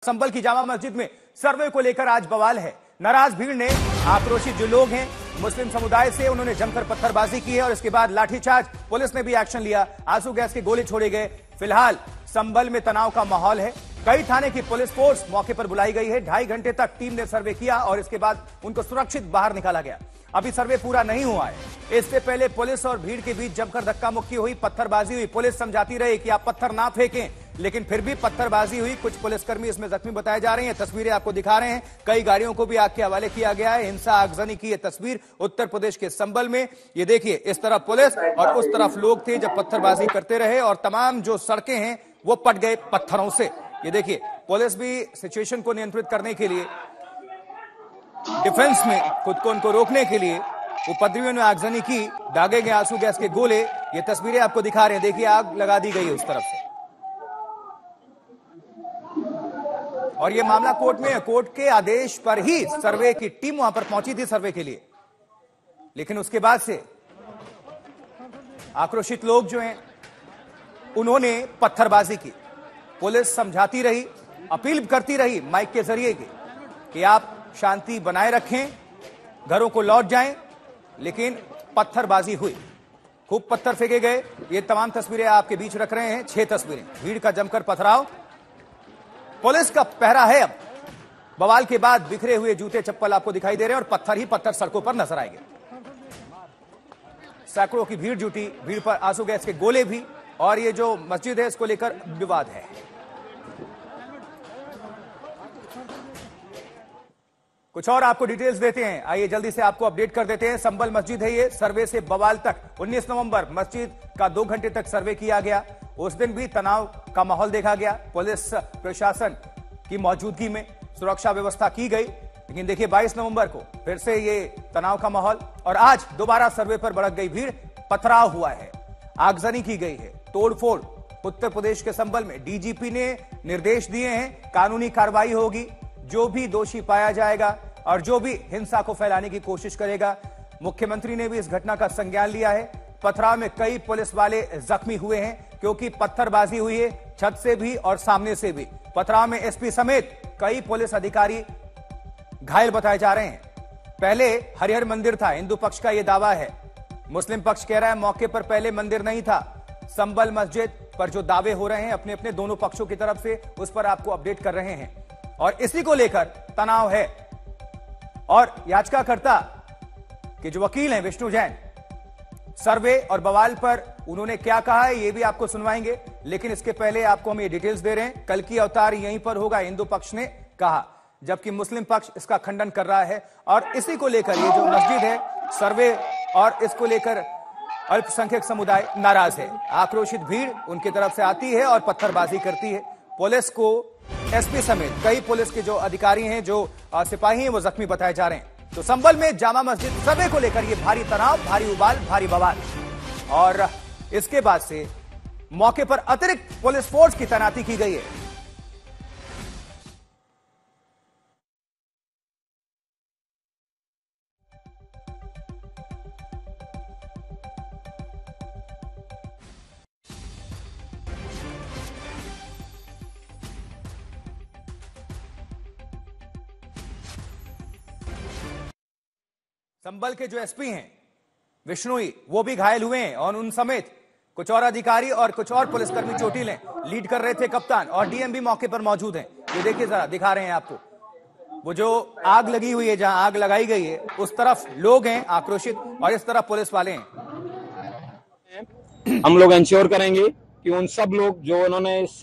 संभल की जामा मस्जिद में सर्वे को लेकर आज बवाल है। नाराज भीड़ ने, आक्रोशित जो लोग हैं मुस्लिम समुदाय से, उन्होंने जमकर पत्थरबाजी की है और इसके बाद लाठीचार्ज, पुलिस ने भी एक्शन लिया, आंसू गैस के गोले छोड़े गए। फिलहाल संभल में तनाव का माहौल है। कई थाने की पुलिस फोर्स मौके पर बुलाई गई है। 2.5 घंटे तक टीम ने सर्वे किया और इसके बाद उनको सुरक्षित बाहर निकाला गया। अभी सर्वे पूरा नहीं हुआ है। इससे पहले पुलिस और भीड़ के बीच जमकर धक्का मुक्की हुई, पत्थरबाजी हुई। पुलिस समझाती रही कि आप पत्थर ना फेंकें, लेकिन फिर भी पत्थरबाजी हुई। कुछ पुलिसकर्मी इसमें जख्मी बताए जा रहे हैं। तस्वीरें आपको दिखा रहे हैं। कई गाड़ियों को भी आग के हवाले किया गया है। हिंसा आगजनी की यह तस्वीर उत्तर प्रदेश के संभल में। ये देखिए, इस तरफ पुलिस और उस तरफ लोग थे जब पत्थरबाजी करते रहे और तमाम जो सड़कें हैं वो पट गए पत्थरों से। ये देखिए, पुलिस भी सिचुएशन को नियंत्रित करने के लिए, डिफेंस में खुद को उनको रोकने के लिए उपद्रवियों ने आगजनी की, दागे गए आंसू गैस के गोले। ये तस्वीरें आपको दिखा रहे हैं। देखिए, आग लगा दी गई है उस तरफ से और ये मामला कोर्ट में है। कोर्ट के आदेश पर ही सर्वे की टीम वहां पर पहुंची थी सर्वे के लिए, लेकिन उसके बाद से आक्रोशित लोग जो हैं उन्होंने पत्थरबाजी की। पुलिस समझाती रही, अपील करती रही माइक के जरिए कि आप शांति बनाए रखें, घरों को लौट जाएं, लेकिन पत्थरबाजी हुई। खूब पत्थर फेंके गए। ये तमाम तस्वीरें आपके बीच रख रहे हैं, 6 तस्वीरें। भीड़ का जमकर पथराव, पुलिस का पहरा है। अब बवाल के बाद बिखरे हुए जूते चप्पल आपको दिखाई दे रहे हैं और पत्थर ही पत्थर सड़कों पर नजर आएंगे। सैकड़ों की भीड़ जुटी, भीड़ पर आंसू गैस के गोले भी, और ये जो मस्जिद है इसको लेकर विवाद है। कुछ और आपको डिटेल्स देते हैं, आइए जल्दी से आपको अपडेट कर देते हैं। संभल मस्जिद है ये, सर्वे से बवाल तक। 19 नवंबर मस्जिद का 2 घंटे तक सर्वे किया गया। उस दिन भी तनाव का माहौल देखा गया। पुलिस प्रशासन की मौजूदगी में सुरक्षा व्यवस्था की गई, लेकिन देखिए 22 नवंबर को फिर से ये तनाव का माहौल और आज दोबारा सर्वे पर भड़क गई भीड़। पथराव हुआ है, आगजनी की गई है, तोड़फोड़। उत्तर प्रदेश के संभल में डीजीपी ने निर्देश दिए हैं, कानूनी कार्रवाई होगी। जो भी दोषी पाया जाएगा और जो भी हिंसा को फैलाने की कोशिश करेगा। मुख्यमंत्री ने भी इस घटना का संज्ञान लिया है। पथराव में कई पुलिस वाले जख्मी हुए हैं क्योंकि पत्थरबाजी हुई है, छत से भी और सामने से भी। पथराव में एसपी समेत कई पुलिस अधिकारी घायल बताए जा रहे हैं। पहले हरिहर मंदिर था, हिंदू पक्ष का यह दावा है। मुस्लिम पक्ष कह रहा है मौके पर पहले मंदिर नहीं था। संभल मस्जिद पर जो दावे हो रहे हैं अपने अपने दोनों पक्षों की तरफ से, उस पर आपको अपडेट कर रहे हैं और इसी को लेकर तनाव है। और याचिकाकर्ता के जो वकील हैं विष्णु जैन, सर्वे और बवाल पर उन्होंने क्या कहा है ये भी आपको सुनवाएंगे, लेकिन इसके पहले आपको हम ये डिटेल्स दे रहे हैं। कल की अवतार यहीं पर होगा, हिंदू पक्ष ने कहा, जबकि मुस्लिम पक्ष इसका खंडन कर रहा है। और इसी को लेकर ये जो मस्जिद है, सर्वे और इसको लेकर अल्पसंख्यक समुदाय नाराज है। आक्रोशित भीड़ उनकी तरफ से आती है और पत्थरबाजी करती है। पुलिस को एसपी समेत कई पुलिस के जो अधिकारी हैं, जो सिपाही हैं, वो जख्मी बताए जा रहे हैं। तो संभल में जामा मस्जिद सर्वे को लेकर ये भारी तनाव, भारी उबाल, भारी बवाल और इसके बाद से मौके पर अतिरिक्त पुलिस फोर्स की तैनाती की गई है। संभल के जो एसपी हैं विष्णुई, वो भी घायल हुए हैं और उन समेत कुछ और अधिकारी और कुछ और पुलिसकर्मी चोटिल हैं। लीड कर रहे थे कप्तान और डीएम भी मौके पर मौजूद हैं। ये देखिए, जरा दिखा रहे हैं आपको, वो जो आग लगी हुई है, जहां आग लगाई गई है, उस तरफ लोग हैं आक्रोशित और इस तरफ पुलिस वाले हैं। हम लोग इंश्योर करेंगे कि उन सब लोग जो उन्होंने इस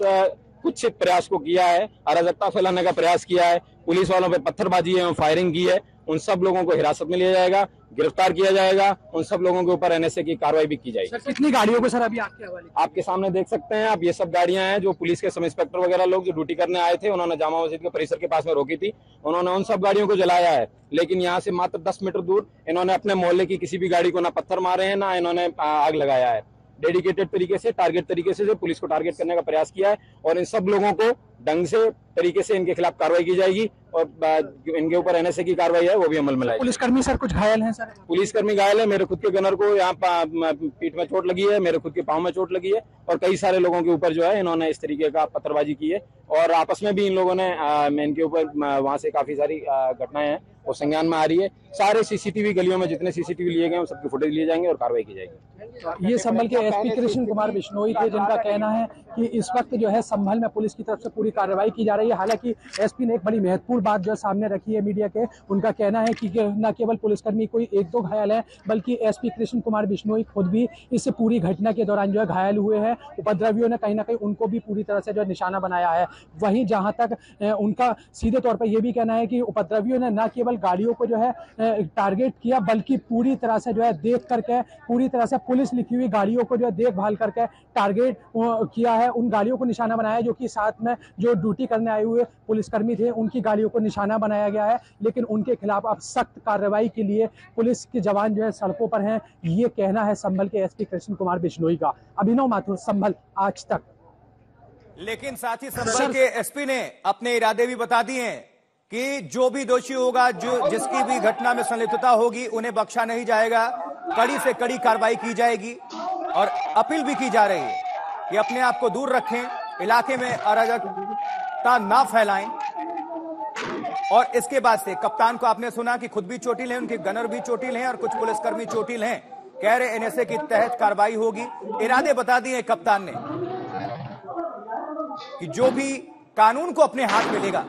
कुत्सित प्रयास को किया है, अराजकता फैलाने का प्रयास किया है, पुलिस वालों पे पत्थरबाजी एवं फायरिंग की है, उन सब लोगों को हिरासत में लिया जाएगा, गिरफ्तार किया जाएगा। उन सब लोगों के ऊपर एनएसए की कार्रवाई भी की जाएगी। सर, कितनी गाड़ियों को सर अभी आपके हवाले? आपके सामने देख सकते हैं आप, ये सब गाड़ियां हैं जो पुलिस के सब इंस्पेक्टर वगैरह लोग जो ड्यूटी करने आए थे, उन्होंने जामा मस्जिद के परिसर के पास में रोकी थी। उन्होंने उन सब गाड़ियों को जलाया है, लेकिन यहाँ से मात्र 10 मीटर दूर इन्होंने अपने मोहल्ले की किसी भी गाड़ी को ना पत्थर मारे हैं, ना इन्होंने आग लगाया है। डेडिकेटेड तरीके से, टारगेट तरीके से पुलिस को टारगेट करने का प्रयास किया है और इन सब लोगों को ढंग से तरीके से इनके खिलाफ कार्रवाई की जाएगी और इनके ऊपर एनएसए की कार्रवाई है वो भी अमल में लाएगी। पुलिसकर्मी सर कुछ घायल हैं सर? पुलिसकर्मी घायल है, मेरे खुद के गनर को यहाँ पीठ में चोट लगी है, मेरे खुद के पांव में चोट लगी है और कई सारे लोगों के ऊपर जो है इन्होंने इस तरीके का पत्थरबाजी की है और आपस में भी इन लोगों ने इनके ऊपर वहां से काफी सारी घटनाएं हैं वो संज्ञान में आ रही है। सारे सीसीटीवी गलियों में जितने सीसीटीवी लिए गए सबके फुटेज लिए जाएंगे और कार्रवाई की जाएगी। ये संभल के एसपी कृष्ण कुमार बिश्नोई थे जिनका कहना है कि इस वक्त जो है संभल में पुलिस की तरफ से पूरी कार्रवाई की जा रही है। हालांकि एसपी ने एक बड़ी महत्वपूर्ण बात जो सामने रखी है मीडिया के, उनका कहना है कि न केवल पुलिसकर्मी कोई एक दो घायल है बल्कि एसपी कृष्ण कुमार बिश्नोई खुद भी इस पूरी घटना के दौरान जो है घायल हुए हैं। उपद्रवियों ने कहीं ना कहीं उनको भी पूरी तरह से जो निशाना बनाया है। वहीं जहां तक उनका सीधे तौर पर यह भी कहना है कि उपद्रवियों ने न केवल गाड़ियों को जो है टारगेट किया बल्कि पूरी तरह से जो है देख करके, पूरी तरह से पुलिस लिखी हुई गाड़ियों को जो है देखभाल करके टारगेट किया है। उन गाड़ियों को निशाना बनाया है जो कि साथ में जो ड्यूटी करने आए हुए पुलिसकर्मी थे उनकी गाड़ियों को निशाना बनाया गया है। लेकिन उनके खिलाफ अब सख्त कार्रवाई के लिए पुलिस के जवान जो है सड़कों पर हैं, ये कहना है संभल के एसपी कृष्ण कुमार बिश्नोई का। अभिनव माथुर, संभल, आज तक। लेकिन साथ ही संभल के एसपी ने अपने इरादे भी बता दिए हैं कि जो भी दोषी होगा, जो जिसकी भी घटना में संलिप्तता होगी, उन्हें बख्शा नहीं जाएगा, कड़ी से कड़ी कार्रवाई की जाएगी। और अपील भी की जा रही है कि अपने आप को दूर रखें, इलाके में अराजकता ना फैलाएं। और इसके बाद से कप्तान को आपने सुना कि खुद भी चोटिल हैं, उनके गनर भी चोटिल हैं और कुछ पुलिसकर्मी चोटिल हैं। कह रहे एनएसए के तहत कार्रवाई होगी। इरादे बता दिए कप्तान ने कि जो भी कानून को अपने हाथ में लेगा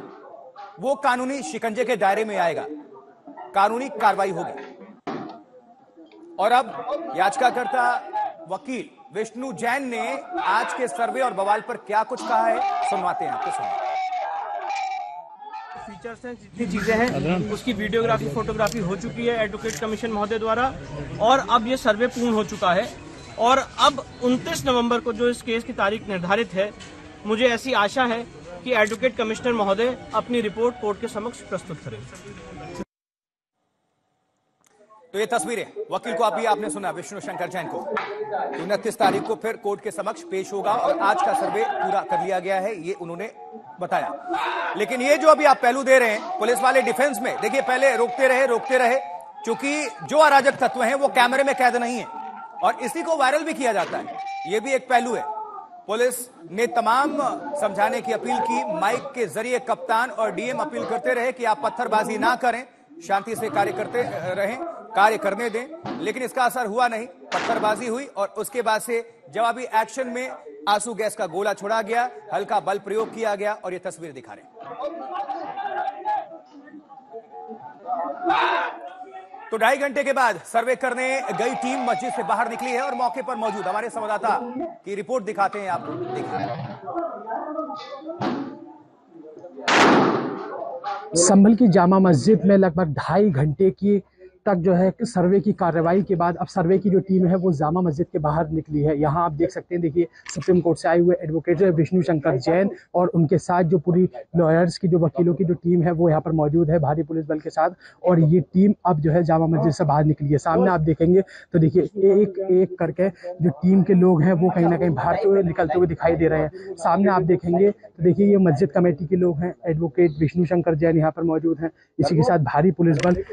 वो कानूनी शिकंजे के दायरे में आएगा, कानूनी कार्रवाई होगी। और अब याचिकाकर्ता वकील विष्णु जैन ने आज के सर्वे और बवाल पर क्या कुछ कहा है, सुनवाते हैं आपको। सुनिए। फीचर्स हैं, जितनी चीजें हैं उसकी वीडियोग्राफी, फोटोग्राफी हो चुकी है एडवोकेट कमीशन महोदय द्वारा और अब ये सर्वे पूर्ण हो चुका है। और अब 29 नवंबर को जो इस केस की तारीख निर्धारित है, मुझे ऐसी आशा है कि एडवोकेट कमिश्नर महोदय अपनी रिपोर्ट कोर्ट के समक्ष प्रस्तुत करेंगे। तो ये तस्वीरें वकील को अभी आपने सुना, विष्णु शंकर जैन को 29 तारीख को फिर कोर्ट के समक्ष पेश होगा और आज का सर्वे पूरा कर लिया गया है, ये उन्होंने बताया। लेकिन ये जो अभी आप पहलू दे रहे हैं पुलिस वाले डिफेंस में, देखिए पहले रोकते रहे, क्योंकि जो अराजक तत्व हैं वो कैमरे में कैद नहीं है और इसी को वायरल भी किया जाता है। ये भी एक पहलू है। पुलिस ने तमाम समझाने की अपील की, माइक के जरिए कप्तान और डीएम अपील करते रहे कि आप पत्थरबाजी ना करें, शांति से कार्य करते रहें, कार्य करने दें। लेकिन इसका असर हुआ नहीं, पत्थरबाजी हुई और उसके बाद से जवाबी एक्शन में आंसू गैस का गोला छोड़ा गया, हल्का बल प्रयोग किया गया और ये तस्वीर दिखा रहे हैं। तो 2.5 घंटे के बाद सर्वे करने गई टीम मस्जिद से बाहर निकली है और मौके पर मौजूद हमारे संवाददाता की रिपोर्ट दिखाते हैं आपको। देखिए, संभल की जामा मस्जिद में लगभग 2.5 घंटे की तक जो है सर्वे की कार्रवाई के बाद अब सर्वे की जो टीम है वो जामा मस्जिद के बाहर निकली है। यहाँ आप देख सकते हैं, देखिए सुप्रीम कोर्ट से आए हुए एडवोकेट विष्णु शंकर जैन और उनके साथ जो पूरी लॉयर्स की, जो वकीलों की जो टीम है वो यहाँ पर मौजूद है भारी पुलिस बल के साथ। और ये टीम अब जो है जामा मस्जिद से बाहर निकली है। सामने आप देखेंगे तो देखिए एक एक करके जो टीम के लोग हैं वो कहीं ना कहीं बाहर हुए निकलते हुए दिखाई दे रहे हैं। सामने आप देखेंगे तो देखिए ये मस्जिद कमेटी के लोग हैं, एडवोकेट विष्णु शंकर जैन यहाँ पर मौजूद हैं, इसी के साथ भारी पुलिस बल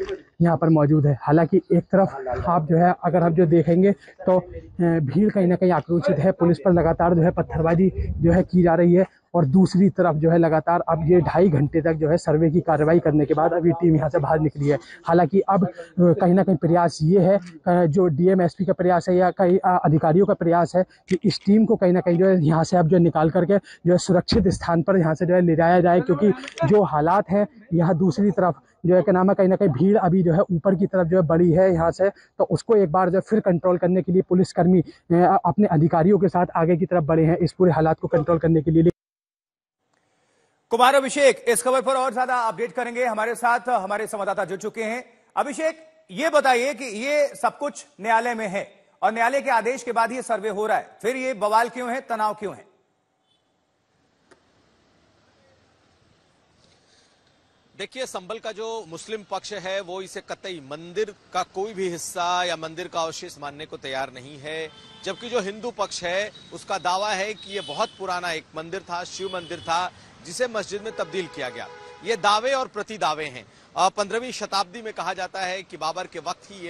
यहाँ पर मौजूद है। हालांकि एक तरफ आप जो है अगर आप जो देखेंगे तो भीड़ कहीं ना कहीं आक्रोशित है, पुलिस पर लगातार जो है पत्थरबाजी जो है की जा रही है और दूसरी तरफ जो है लगातार अब ये 2.5 घंटे तक जो है सर्वे की कार्रवाई करने के बाद अब ये टीम यहाँ से बाहर निकली है। हालांकि अब कहीं ना कहीं प्रयास ये है, जो डीएम एसपी का प्रयास है या कई अधिकारियों का प्रयास है कि इस टीम को कहीं ना कहीं जो है यहाँ से अब जो निकाल करके जो है सुरक्षित स्थान पर यहाँ से जो है ले जाया जाए, क्योंकि जो हालात हैं यहाँ दूसरी तरफ जो है क्या नाम है कहीं ना कहीं भीड़ अभी जो है ऊपर की तरफ जो है बड़ी है यहाँ से, तो उसको एक बार जो फिर कंट्रोल करने के लिए पुलिसकर्मी अपने अधिकारियों के साथ आगे की तरफ बढ़े हैं इस पूरे हालात को कंट्रोल करने के लिए। कुमार अभिषेक इस खबर पर और ज्यादा अपडेट करेंगे, हमारे साथ हमारे संवाददाता जुड़ चुके हैं। अभिषेक, ये बताइए कि ये सब कुछ न्यायालय में है और न्यायालय के आदेश के बाद ये सर्वे हो रहा है, फिर ये बवाल क्यों है, तनाव क्यों है? देखिए, संभल का जो मुस्लिम पक्ष है वो इसे कतई मंदिर का कोई भी हिस्सा या मंदिर का अवशेष मानने को तैयार नहीं है, जबकि जो हिंदू पक्ष है उसका दावा है कि ये बहुत पुराना एक मंदिर था, शिव मंदिर था, जिसे मस्जिद में तब्दील किया गया। ये दावे और प्रति दावे हैं। 15वीं शताब्दी में कहा जाता है कि बाबर के वक्त ही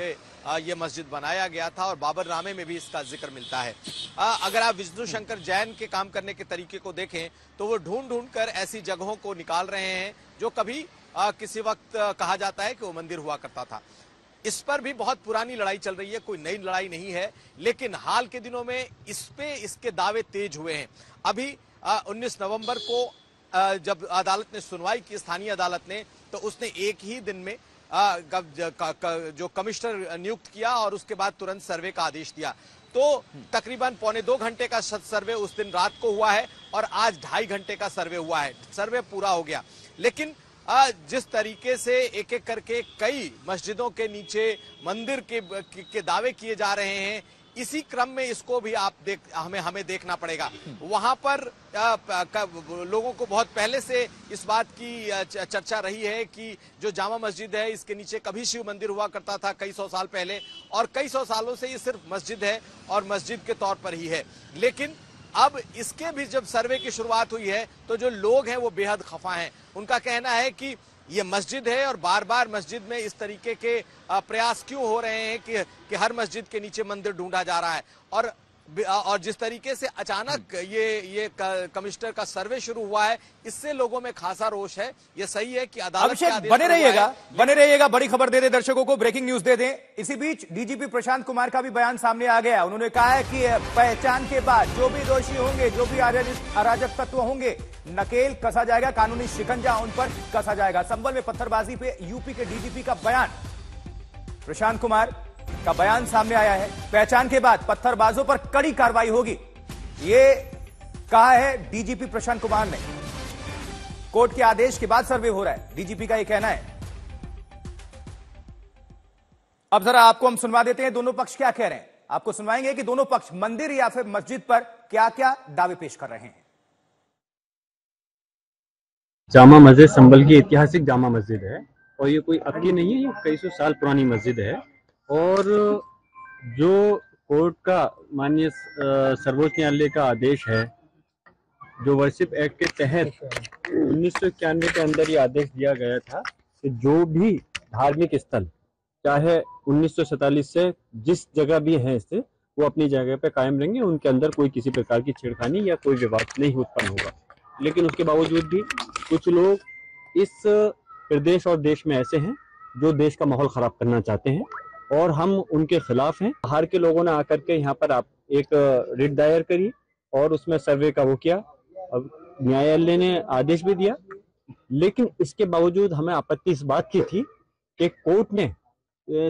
ये मस्जिद बनाया गया था और बाबर नामे में भी इसका जिक्र मिलता है। अगर आप विष्णु शंकर जैन के काम करने के तरीके को देखें तो वो ढूंढ ढूंढ कर ऐसी जगहों को निकाल रहे हैं जो कभी किसी वक्त कहा जाता है कि वो मंदिर हुआ करता था। इस पर भी बहुत पुरानी लड़ाई चल रही है, कोई नई लड़ाई नहीं है, लेकिन हाल के दिनों में इसके दावे तेज हुए हैं। अभी 19 नवंबर को जब अदालत ने सुनवाई की, स्थानीय अदालत ने, तो उसने एक ही दिन में जो कमिश्नर नियुक्त किया और उसके बाद तुरंत सर्वे का आदेश दिया। तो तकरीबन 1.25 घंटे का सर्वे उस दिन रात को हुआ है और आज 2.5 घंटे का सर्वे हुआ है। सर्वे पूरा हो गया, लेकिन जिस तरीके से एक एक करके कई मस्जिदों के नीचे मंदिर के दावे किए जा रहे हैं, इसी क्रम में इसको भी हमें देखना पड़ेगा। वहां पर लोगों को बहुत पहले से इस बात की चर्चा रही है कि जो जामा मस्जिद है इसके नीचे कभी शिव मंदिर हुआ करता था कई सौ साल पहले, और कई सौ सालों से ये सिर्फ मस्जिद है और मस्जिद के तौर पर ही है। लेकिन अब इसके भी जब सर्वे की शुरुआत हुई है तो जो लोग हैं वो बेहद खफा हैं। उनका कहना है कि ये मस्जिद है और बार बार मस्जिद में इस तरीके के प्रयास क्यों हो रहे हैं कि हर मस्जिद के नीचे मंदिर ढूंढा जा रहा है, और जिस तरीके से अचानक ये कमिश्नर का सर्वे शुरू हुआ है, इससे लोगों में खासा रोष है। ये सही है कि अदालत के आदेश बने रहिएगा, बड़ी खबर दे दे दर्शकों को, ब्रेकिंग न्यूज दे दें। इसी बीच डीजीपी प्रशांत कुमार का भी बयान सामने आ गया। उन्होंने कहा है कि पहचान के बाद जो भी दोषी होंगे, जो भी अराजक तत्व होंगे, नकेल कसा जाएगा, कानूनी शिकंजा उन पर कसा जाएगा। संभल में पत्थरबाजी पे यूपी के डीजीपी का बयान, प्रशांत कुमार का बयान सामने आया है। पहचान के बाद पत्थरबाजों पर कड़ी कार्रवाई होगी, ये कहा है डीजीपी प्रशांत कुमार ने। कोर्ट के आदेश के बाद सर्वे हो रहा है, डीजीपी का यह कहना है। अब जरा आपको हम सुनवा देते हैं दोनों पक्ष क्या कह रहे हैं। आपको सुनवाएंगे कि दोनों पक्ष मंदिर या फिर मस्जिद पर क्या क्या दावे पेश कर रहे हैं। जामा मस्जिद संभल की ऐतिहासिक जामा मस्जिद है और ये कोई अब की नहीं है, ये कई सौ साल पुरानी मस्जिद है। और जो कोर्ट का माननीय सर्वोच्च न्यायालय का आदेश है, जो वर्शिप एक्ट के तहत 1991 के अंदर ये आदेश दिया गया था कि जो भी धार्मिक स्थल चाहे 1947 से जिस जगह भी है इससे, वो अपनी जगह पे कायम रहेंगे, उनके अंदर कोई किसी प्रकार की छेड़खानी या कोई विवाद नहीं उत्पन्न होगा। लेकिन उसके बावजूद भी कुछ लोग इस प्रदेश और देश में ऐसे हैं जो देश का माहौल खराब करना चाहते हैं और हम उनके खिलाफ हैं। बाहर के लोगों ने आकर के यहाँ पर आप एक रिट दायर करी और उसमें सर्वे का वो किया। अब न्यायालय ने आदेश भी दिया, लेकिन इसके बावजूद हमें आपत्ति इस बात की थी कि कोर्ट ने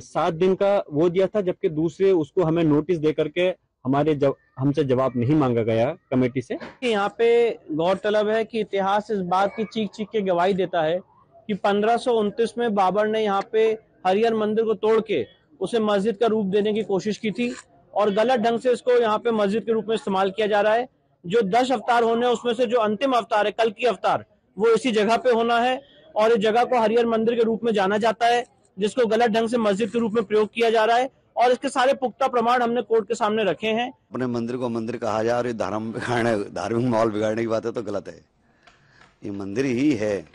7 दिन का वो दिया था, जबकि दूसरे उसको हमें नोटिस दे करके हमसे जवाब नहीं मांगा गया कमेटी से। यहाँ पे गौरतलब है कि इतिहास इस बात की चीख चीख के गवाही देता है कि 1529 में बाबर ने यहाँ पे हरिहर मंदिर को तोड़ के उसे मस्जिद का रूप देने की कोशिश की थी और गलत ढंग से इसको यहाँ पे मस्जिद के रूप में इस्तेमाल किया जा रहा है। जो 10 अवतार होने हैं उसमें से जो अंतिम अवतार है, कल की अवतार, वो इसी जगह पे होना है और इस जगह को हरिहर मंदिर के रूप में जाना जाता है, जिसको गलत ढंग से मस्जिद के रूप में प्रयोग किया जा रहा है। और इसके सारे पुख्ता प्रमाण हमने कोर्ट के सामने रखे हैं। अपने मंदिर को मंदिर कहा जाए और ये धार्मिक माहौल बिगाड़ने की बात है तो गलत है। ये मंदिर ही है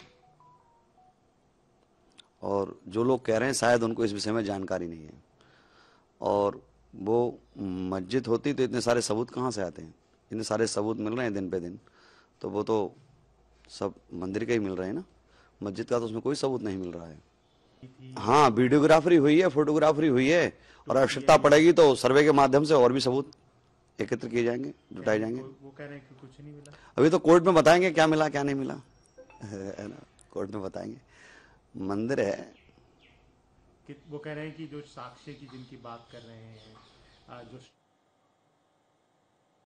और जो लोग कह रहे हैं शायद उनको इस विषय में जानकारी नहीं है। और वो मस्जिद होती तो इतने सारे सबूत कहाँ से आते हैं? इतने सारे सबूत मिल रहे हैं दिन पे दिन, तो वो तो सब मंदिर के ही मिल रहे हैं ना, मस्जिद का तो उसमें कोई सबूत नहीं मिल रहा है। हाँ, वीडियोग्राफरी हुई है, फोटोग्राफरी हुई है और आवश्यकता पड़ेगी तो सर्वे के माध्यम से और भी सबूत एकत्र किए जाएंगे, जुटाए जाएंगे। वो कह रहे हैं कि कुछ नहीं मिला। अभी तो कोर्ट में बताएंगे क्या मिला क्या नहीं मिला, है ना, कोर्ट में बताएंगे। मंदिर है कि वो कह रहे हैं कि जो साक्ष्य की जिनकी बात कर रहे हैं, जो